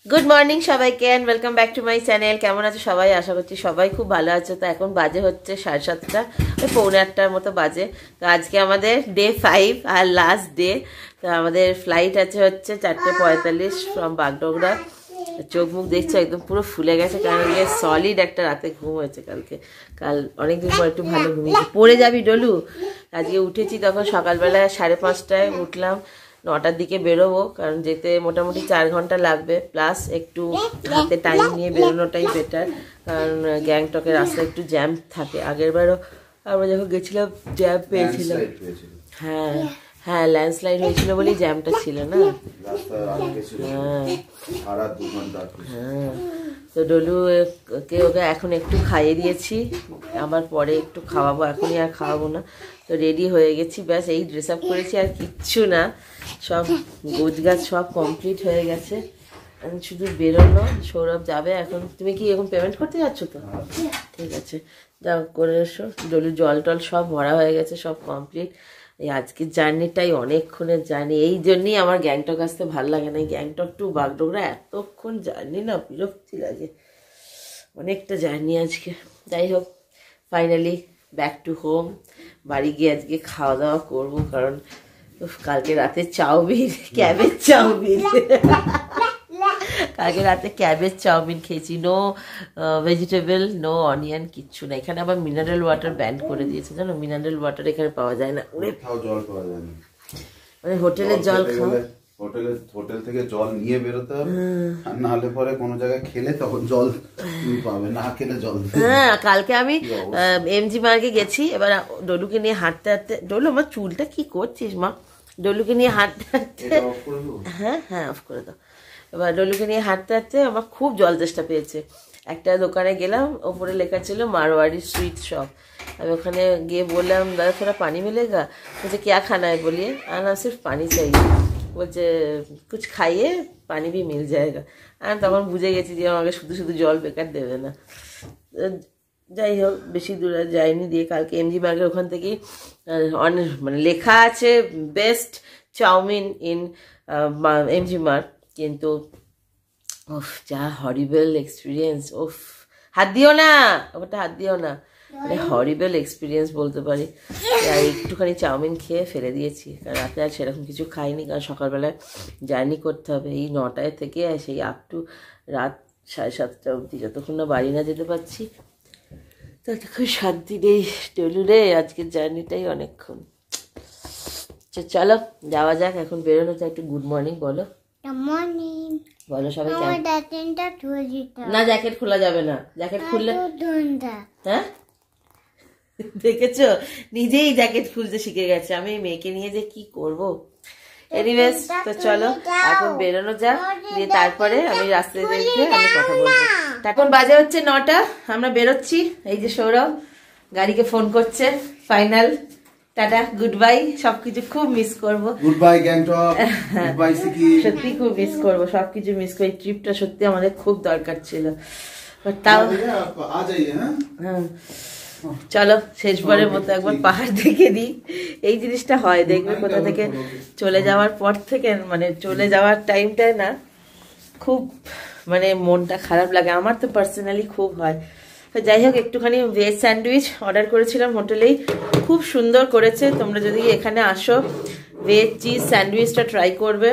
Good morning সবাইকে and welcome back to my channel. কেমন আছো সবাই? আশা করছি সবাই খুব ভালো আছো। তো এখন বাজে হচ্ছে 7:30, ওই 7:45 মতো বাজে। তো আজকে আমাদের ডে 5 আর লাস্ট ডে। তো আমাদের ফ্লাইট আছে হচ্ছে 4:45 ফ্রম বাগডোগরা। চোখ মুখ দেখছো একদম পুরো ফুলে গেছে, কারণ সলিড একটা রাতে ঘুম হয়েছে কাল অনেকদিন পর একটু ভালো ঘুমিয়েছি। পড়ে যাবি ডলু। আজকে উঠেছি তখন সকালবেলা 5:30টায় উঠলাম, 9টার দিকে বেরোবো, কারণ যেতে মোটামুটি 4 ঘন্টা লাগবে, প্লাস একটু হাতে টাইম নিয়ে বেরোনোটাই বেটার, কারণ গ্যাংটকের রাস্তায় একটু জ্যাম থাকে। আগেরবারও আমরা যখন গেছিলাম জ্যাম পেয়েছিলাম। হ্যাঁ হ্যাঁ, ল্যান্ডস্লাইড হয়েছিল বলেই জ্যামটা ছিল না। হ্যাঁ, তো ডলুকে ওকে এখন একটু খাইয়ে দিয়েছি, আমার পরে একটু খাওয়াবো, এখনই আর খাওয়াবো না। তো রেডি হয়ে গেছি, ব্যাস এই ড্রেস আপ করেছি আর কিচ্ছু না, সব গোছগাছ সব কমপ্লিট হয়ে গেছে, শুধু বেরোনো। সৌরভ যাবে এখন। তুমি কি এখন পেমেন্ট করতে যাচ্ছ? তো ঠিক আছে, যাও করে এসো। ডলু জল টল সব ভরা হয়ে গেছে, সব কমপ্লিট। এই আজকের জার্নিটাই অনেকক্ষণের জার্নি, এই জন্যই আমার গ্যাংটক আসতে ভালো লাগে না। গ্যাংটক টু বাগডোগরা এতক্ষণ জার্নি না, বিরক্তি লাগে, অনেকটা জার্নি আজকে। যাই হোক, ফাইনালি ব্যাক টু হোম। বাড়ি গিয়ে আজকে খাওয়া দাওয়া করবো, কারণ কালকে রাতে চাউমিন, ক্যাবেজ চাউমিন কালকে রাতে ক্যাবেজ চাউমিন খেয়েছি। নো ভেজিটেবল, নো অনিয়ন, কিচ্ছু না। এখানে আবার মিনারেল ওয়াটার ব্যান করে দিয়েছে, জানো? মিনারেল ওয়াটার এখানে পাওয়া যায় না, জল পাওয়া যায় না, মানে হোটেলের জল খাও, হোটেল থেকে জল নিয়ে বেরোতে হবে, আর না হলে পরে কোনো জায়গায় খেলে তখন জল পাবে, না খেলে জল। হ্যাঁ, কালকে আমি এমজি মার্কে গেছি, এবার ডলুকে নিয়ে হাঁটতে হাঁটতে, ডলু আমার চুলটা কি করছিস মা? ডলুকে নিয়ে হাঁটতে হাঁটতে, হ্যাঁ হ্যাঁ অফ করে দাও। এবার ডলুকে নিয়ে হাঁটতে হাঁটতে আমার খুব জল তেষ্টা পেয়েছে। একটা দোকানে গেলাম, ওপরে লেখা ছিল মারওয়াড়ি সুইট শপ। আমি ওখানে গিয়ে বললাম, দাদা থোড়া পানি মিলেগা? বলছে क्या खाना है बोलिए? ना सिर्फ पानी चाहिए। বলছে কুছ খাইয়ে পানি ভি মিল যায়গা। আর তখন বুঝে গেছি যে আমাকে শুধু শুধু জল বেকার দেবে না। যাই হোক, বেশি দূরে যাইনি। দিয়ে কালকে এমজি মার্কের ওখান থেকেই মানে লেখা আছে best chowmein in MG Marg, কিন্তু ওফ যা হরিবল এক্সপিরিয়েন্স। ওফ, হাত দিও না ওটা, হাত দিও না, মানে হরিবল এক্সপিরিয়েন্স বলতে পারি। আর একটুখানি চাউমিন খেয়ে ফেলে দিয়েছি, কারণ রাতে আর সেরকম কিছু খাইনি, কারণ সকালবেলায় জার্নি করতে হবে এই 9টায় থেকে সেই আপ টু রাত 7:30 অবধি, যতক্ষণ না বাড়ি না যেতে পারছি ততক্ষণ শান্তি নেই। ডলু রে, আজকের জার্নিটাই অনেকক্ষণ। চলো যাওয়া যাক, এখন বেরোনো যাক। একটু গুড মর্নিং বলো। বলো সবাই। না, জ্যাকেট খোলা যাবে না, জ্যাকেট খুললে, হ্যাঁ দেখেছো নিজেই জ্যাকেট খুলতে শিখে গেছে। আমি মেয়েকে নিয়ে যে কি করবো। এনিওয়েজ, তো চলো এখন বেরোনো যাক, দিয়ে তারপরে আমি রাস্তায় দেখে আমি কথা বলবো। এখন বাজে হচ্ছে 9টা, আমরা বেরোচ্ছি। এই যে সৌরভ গাড়িকে ফোন করছে। Final tata, good bye. সবকিছু খুব মিস করবো। Good bye Gangtok, good bye Sikkim. সত্যি খুব মিস করবো, সবকিছু মিস করি। ট্রিপটা সত্যি আমাদের খুব দরকার ছিল, বাট তাও হ্যাঁ। চলো শেষবারের মতো একবার পাহাড় দেখে দিই। এই জিনিসটা হয়, দেখবে কোথা থেকে চলে যাওয়ার পর থেকে, মানে চলে যাওয়ার টাইমটায় না খুব মানে মনটা খারাপ লাগে। আমার তো পার্সোনালি খুব হয়। তো যাই হোক, একটুখানি ভেজ স্যান্ডউইচ অর্ডার করেছিলাম হোটেলেই, খুব সুন্দর করেছে। তোমরা যদি এখানে আসো ভেজ চিজ স্যান্ডউইচটা ট্রাই করবে,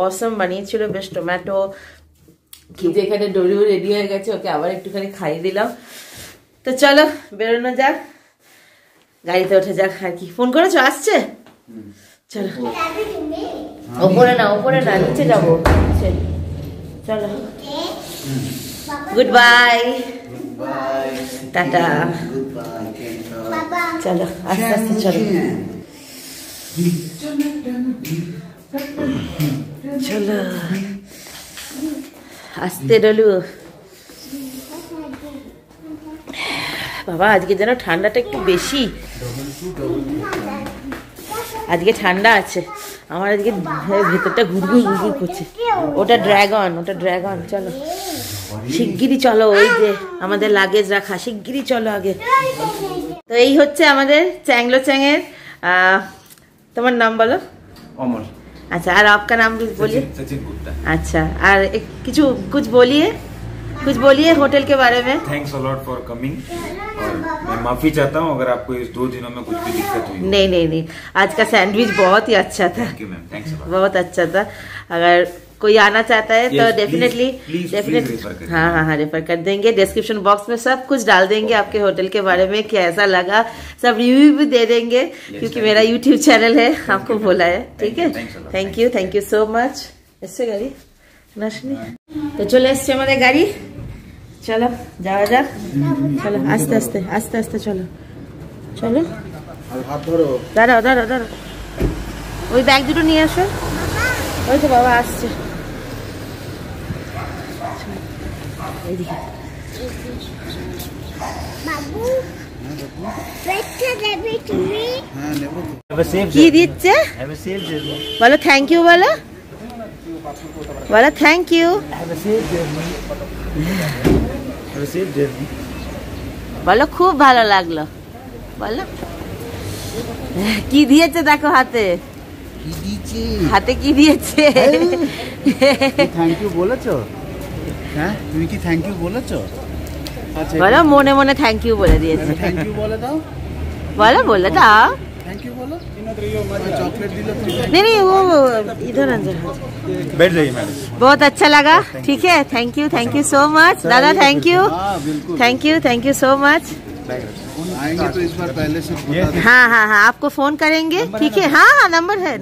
অসম বানিয়েছিল, বেশ টমেটো। কিন্তু এখানে ডলিও রেডি হয়ে গেছে, ওকে আবার একটুখানি খাইয়ে দিলাম। তো চলো বেরোনো যাক, গাড়িতে ওঠা যাক। আর কি, ফোন করেছো? আসছে? চলো, ওপরে না ওপরে না, নিচে যাবো। চলো, গুড বাই, টাটা। চলো আস্তে আস্তে চলো, চলো আস্তে ডলু। বাবা আজকে যেন ঠান্ডাটা একটু বেশি, আজকে ঠান্ডা আছে। আমার আজকে ভেতরটা ঘুরঘুর ঘুরঘুর করছে। ওটা ড্রাগন, ওটা ড্রাগন। চলো শিগগিরই চলো, ওই যে আমাদের লাগেজ রাখা, শিগগিরই চলো আগে। তো এই হচ্ছে আমাদের চ্যাংলো চ্যাংয়ের, তোমার নাম বলো? অমর। अच्छा, और आपका नाम भी बोलिए। सचिन गुप्ता। अच्छा, और कुछ बोलिए होटल के बारे में। Thanks a lot for coming, और मैं माफी चाहता हूँ अगर आपको इस 2 दिनों में कुछ भी दिक्कत हुई। नहीं, आज का सैंडविच बहुत ही अच्छा था। Thank you ma'am, thanks a lot. बहुत अच्छा था। अगर कोई आना चाहता है तो डेफिनेटली हाँ रेफर कर देंगे। डिस्क्रिप्शन बॉक्स में सब कुछ डाल देंगे आपके होटल के बारे में, कैसा लगा सब रिव्यू भी दे देंगे, क्योंकि मेरा यूट्यूब चैनल है, आपको बोला है। ठीक है, थैंक यू सो मच। इससे गाड़ी तो चले एसছে আমাদের গাড়ি, চলো যাওয়া যাক। চলো আস্তে আস্তে চলো। দাঁড়াও ওই ব্যাগ দুটো নিয়ে আসো। ওই তো বাবা আসছে। এইদিকে কি দিচ্ছে বলো? থ্যাংক ইউ বলো থ্যাংক ইউ বলো। খুব ভালো লাগলো বলো। কি দিয়েছে দেখো হাতে কি দিয়েছে। থ্যাংক ইউ বলেছো? হ্যাঁ, তুমি কি থ্যাংক ইউ বলেছো? আচ্ছা বলো, মনে মনে থ্যাংক ইউ বলে দিয়েছে। থ্যাংক ইউ বলে দাও। বলে দাও। थैंक यू बोलो। चॉकलेट दिलो। नहीं वो इधर अंदर बैठ जाइए मैडम। बहुत अच्छा लगा। ठीक है, थैंक यू सो मच दादा। Thank you so much. आएंगे तो इस बार पहले से बता। हाँ आपको फोन करेंगे। ठीक है, हाँ नंबर है।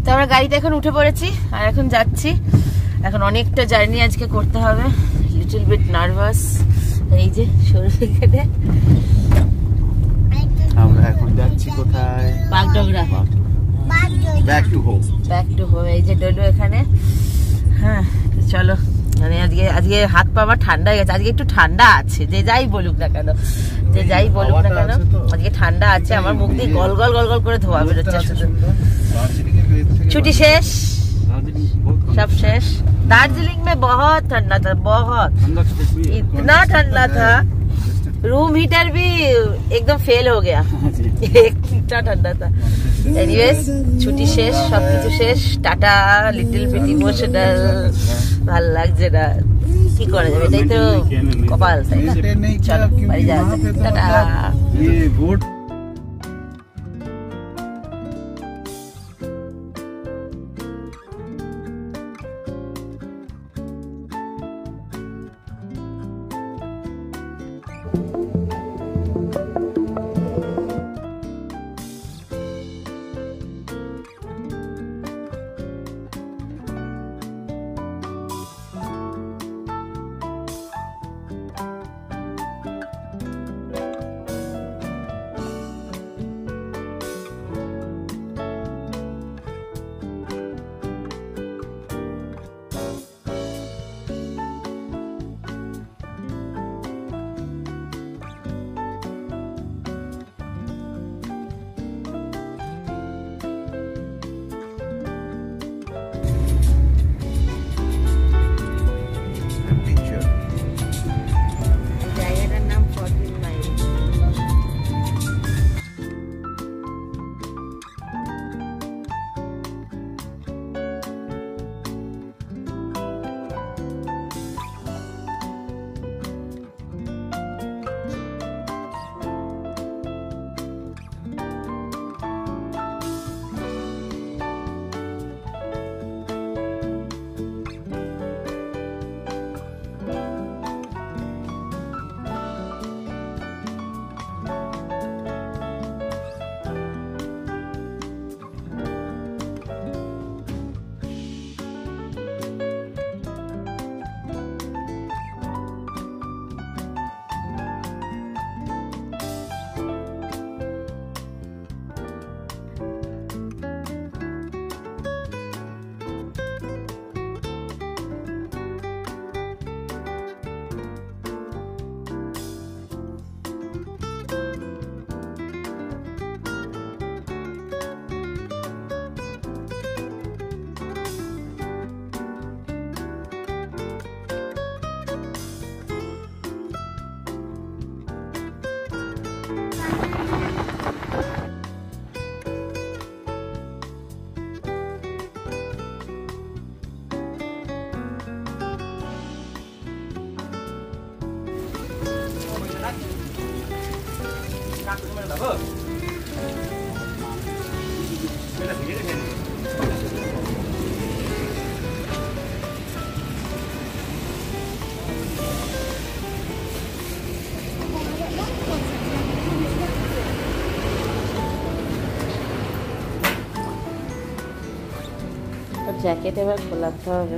তো আমরা গাড়িতে এখন উঠে পড়েছি আর এখন যাচ্ছি। এখন অনেকটা জার্নি আজকে করতে হবে, লিটল বিট নার্ভাস। এই যে সরু আমরা এখন যাচ্ছি কোথায়? বাগডগরা। Back to home. এই যে ডলু এখানে। হ্যাঁ চলো, মানে আজকে হাত পা আমার ঠান্ডা হয়ে গেছে। আজকে একটু ঠান্ডা আছে, যে যাই বলুক না কেন আজকে ঠান্ডা আছে। আমার মুখ দিয়ে গল গল করে ধোয়া বেরোচ্ছে শুধু। छुट्टी शेष, सब शेष। दार्जिलिंग में बहुत ठंडा था, बहुत इतना ठंडा था, रूम हीटर भी एकदम फेल हो गया। इतना ठंडा था। एनीवेज छुट्टी शेष, सबकिছু শেষ। টাটা। লিটল বিট ইমোশনাল, ভালো লাগছে না, কি করা যাবে, এটাই তো কপাল, তাই না? চলো বাড়ি যাওয়া যাক। টাটা। জ্যাকেট এবার খোলাতে হবে।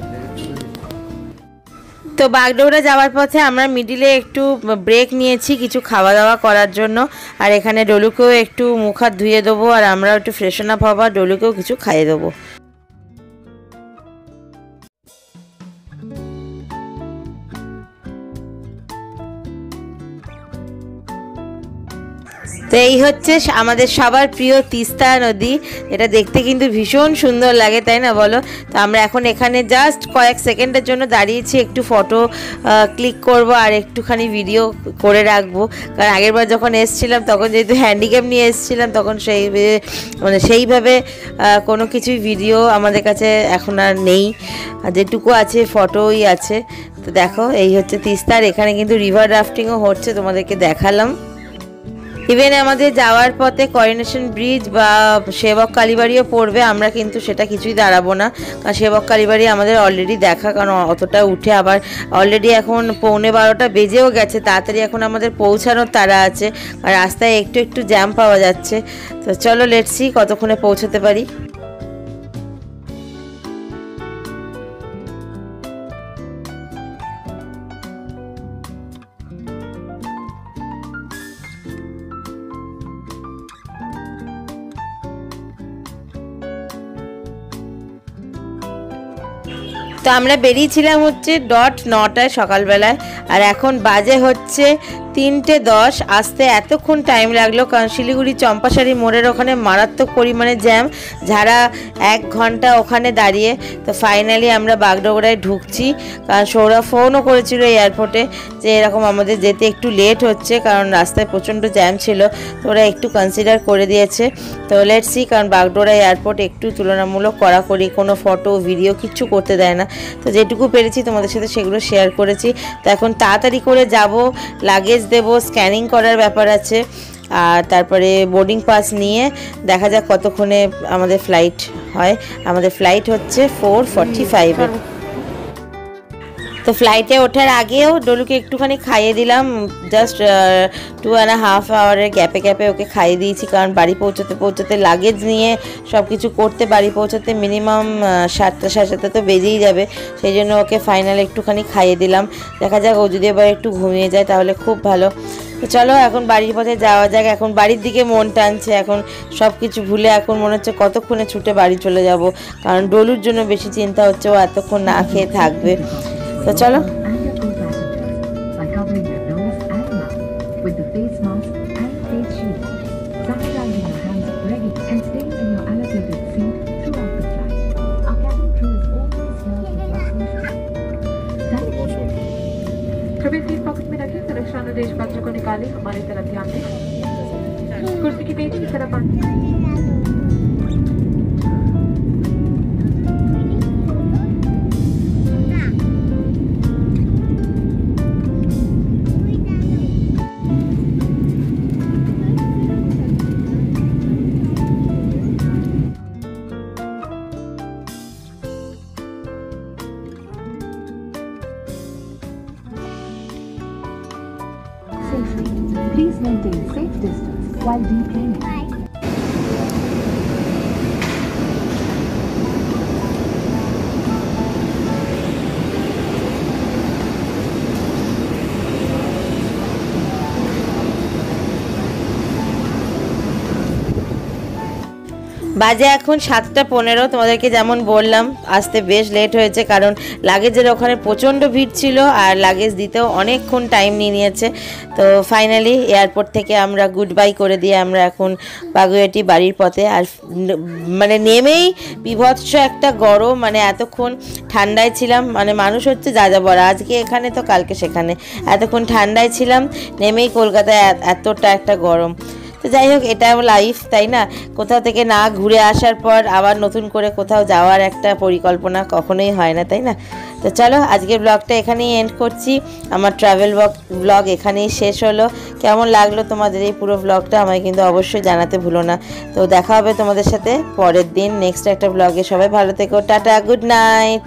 তো বাগডোগরা যাওয়ার পথে আমরা মিডিলে একটু ব্রেক নিয়েছি কিছু খাওয়া দাওয়া করার জন্য, আর এখানে ডলুকেও একটু মুখ হাত ধুয়ে দেবো, আর আমরাও একটু ফ্রেশন আপ হবো, ডলুকেও কিছু খাইয়ে দেবো। তো এই হচ্ছে আমাদের সবার প্রিয় তিস্তা নদী, এটা দেখতে কিন্তু ভীষণ সুন্দর লাগে, তাই না বলো? তো আমরা এখন এখানে জাস্ট কয়েক সেকেন্ডের জন্য দাঁড়িয়েছি, একটু ফটো ক্লিক করব আর একটুখানি ভিডিও করে রাখবো, কারণ আগেরবার যখন এসেছিলাম তখন যেহেতু হ্যান্ডিক্যাপ নিয়ে এসেছিলাম তখন সেইভাবে কোনো কিছুই ভিডিও আমাদের কাছে এখন আর নেই, যেটুকু আছে ফটোই আছে। তো দেখো এই হচ্ছে তিস্তার, এখানে কিন্তু রিভার রাফটিংও হচ্ছে, তোমাদেরকে দেখালাম। ইভেন আমাদের যাওয়ার পথে করোনেশন ব্রিজ বা সেবক কালীবাড়িও পড়বে, আমরা কিন্তু সেটা কিছুই দাঁড়াবো না, কারণ সেবক কালীবাড়ি আমাদের অলরেডি দেখা, কারণ অতটা উঠে আবার অলরেডি এখন 11:15 বেজেও গেছে, তাড়াতাড়ি এখন আমাদের পৌঁছানোর তাড়া আছে, আর রাস্তায় একটু একটু জ্যাম পাওয়া যাচ্ছে। তো চলো লেটস সি কতক্ষণে পৌঁছতে পারি। তো আমরা বেরিয়েছিলাম হচ্ছে 9টায় সকালবেলায়, আর এখন বাজে হচ্ছে 3:10। আসতে এতক্ষণ টাইম লাগলো কারণ শিলিগুড়ি চম্পাশাড়ি মোড়ের ওখানে মারাত্মক পরিমাণে জ্যাম, যারা 1 ঘন্টা ওখানে দাঁড়িয়ে। তো ফাইনালি আমরা বাগডোগরায় ঢুকছি, কারণ সৌরভ ফোনও করেছিল এয়ারপোর্টে যে এরকম আমাদের যেতে একটু লেট হচ্ছে, কারণ রাস্তায় প্রচণ্ড জ্যাম ছিল, তো ওরা একটু কনসিডার করে দিয়েছে। তো লেটস সি, কারণ বাগডোগরা এয়ারপোর্ট একটু তুলনামূলক কড়াকড়ি, কোনো ফটো ভিডিও কিচ্ছু করতে দেয় না। তো যেটুকু পেরেছি তোমাদের সাথে সেগুলো শেয়ার করেছি। তো এখন তাড়াতাড়ি করে যাব, লাগেজ দেব, স্ক্যানিং করার ব্যাপার আছে, আর তারপরে বোর্ডিং পাস নিয়ে দেখা যাক কতক্ষণে আমাদের ফ্লাইট হয়। আমাদের ফ্লাইট হচ্ছে 4:45-এ। তো ফ্লাইটে ওঠার আগেও ডলুকে একটুখানি খাইয়ে দিলাম, জাস্ট 2.5 আওয়ারের গ্যাপে ওকে খাইয়ে দিয়েছি, কারণ বাড়ি পৌঁছতে লাগেজ নিয়ে সব কিছু করতে বাড়ি পৌঁছতে মিনিমাম 7টা 7:30 তো বেজেই যাবে, সেই জন্য ওকে ফাইনাল একটুখানি খাইয়ে দিলাম। দেখা যাক ও যদি এবার একটু ঘুমিয়ে যায় তাহলে খুব ভালো। তো চলো এখন বাড়ির পথে যাওয়া যাক, এখন বাড়ির দিকে মন টানছে, এখন সব কিছু ভুলে এখন মনে হচ্ছে কতক্ষণে ছুটে বাড়ি চলে যাব, কারণ ডলুর জন্য বেশি চিন্তা হচ্ছে, ও এতক্ষণ না খেয়ে থাকবে। তো চলো। कभी सीट पॉकेट में रखें, सुरक्षानुदेश पत्र को निकालें, हमारी तरफ ध्यान दें, कुर्सी की पेट की तरफ आए। Please maintain safe distance while deplaning. বাজে এখন 7:15। তোমাদেরকে যেমন বললাম আসতে বেশ লেট হয়েছে, কারণ লাগেজের ওখানে প্রচণ্ড ভিড় ছিল আর লাগেজ দিতেও অনেকক্ষণ টাইম নিয়েছে। তো ফাইনালি এয়ারপোর্ট থেকে আমরা গুড বাই করে দিয়ে আমরা এখন বাগুইআটি বাড়ির পথে। আর মানে নেমেই বিভৎস একটা গরম, মানে এতক্ষণ ঠান্ডায় ছিলাম, মানে মানুষ হচ্ছে যা যা বলা, আজকে এখানে তো কালকে সেখানে, এতক্ষণ ঠান্ডায় ছিলাম, নেমেই কলকাতায় এতটা একটা গরম। তো যাই হোক, এটাও লাইফ, তাই না? কোথাও থেকে না ঘুরে আসার পর আবার নতুন করে কোথাও যাওয়ার একটা পরিকল্পনা কখনোই হয় না, তাই না? তো তো চলো আজকের ব্লগটা এখানেই এন্ড করছি। আমার ট্রাভেল ব্লগ এখানেই শেষ হলো। কেমন লাগলো তোমাদের এই পুরো ব্লগটা আমায় কিন্তু অবশ্যই জানাতে ভুলো না। তো দেখা হবে তোমাদের সাথে পরের দিন নেক্সট একটা ব্লগে। সবাই ভালো থেকো, টাটা, গুড নাইট।